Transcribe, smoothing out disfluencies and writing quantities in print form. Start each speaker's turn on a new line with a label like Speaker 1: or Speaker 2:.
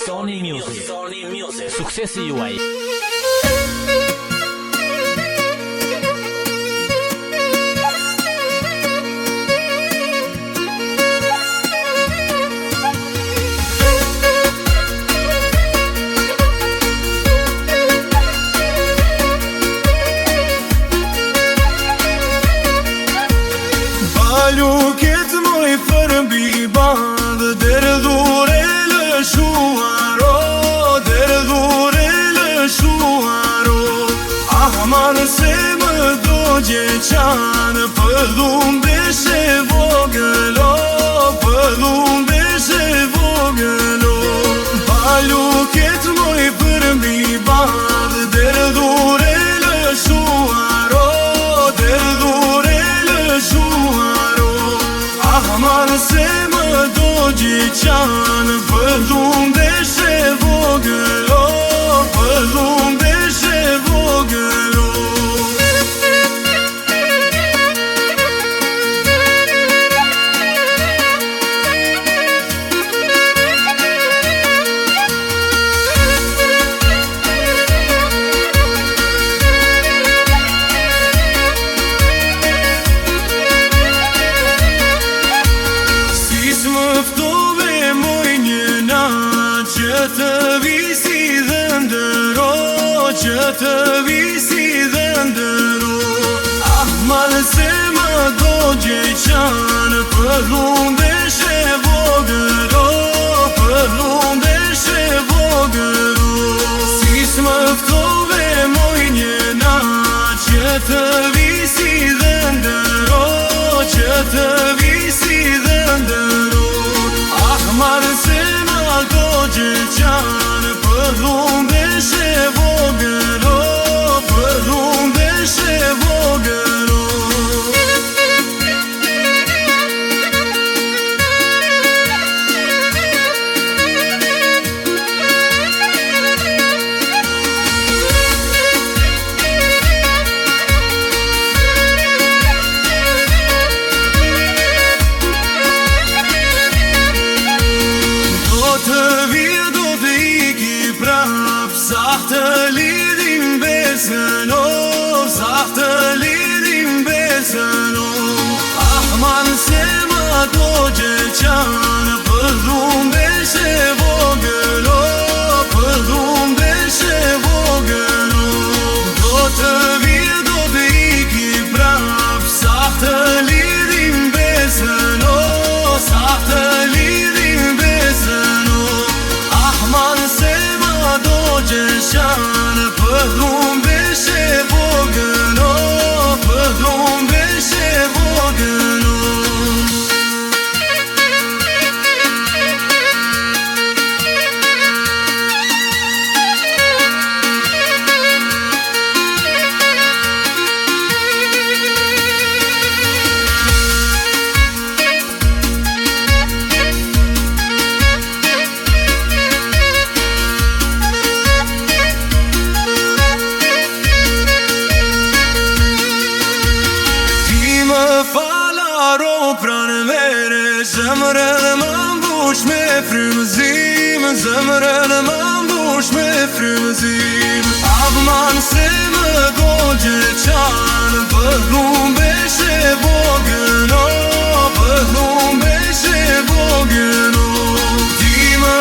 Speaker 1: Sony Music. Suksesi juaj.
Speaker 2: Luket moj përmbi bandë, derdhure lëshuaro, derdhure lëshuaro. Ahman se më do gjeqanë, pëllum beshe vogëlo, pëllum beshe vogëlo. Ba luket moj përmbi bandë, derdhure lëshuaro, derdhure lëshuaro. Ahman se më do gjeqanë, pëllum beshe vogëlo, pëllum beshe vogëlo. Që të visi dhe ndëro, që të visi dhe ndëro. Ahman se më do gjeqanë, pëllum beshe vogëlo, pëllum beshe vogëlo. Si s'më ftove moj njëna, që të visi dhe ndëro, që të visi dhe ndëro. Ahman se më do gjeqanë, pëllum beshe vogëlo, pëllum beshe vogëlo. Sa të lidhim besën, o, sa të lidhim besën, o. Ahman se më do gjeqanë, pëllum beshe vogëlo, pëllum beshe vogëlo. Do të vijë, do të iki prap, sa të lidhim besën, o, sa të lidhim besën, o. Ahman se më do gjeqanë, pëllum beshe vogëlo, pëllum beshe vogëlo. Falaro pranë vere, zemrën më mbush me frymëzim, zemrën më mbush me frymëzim. Ahman se më do gjeqanë, pëllum beshe vogëlo, pëllum beshe vogëlo. Ti më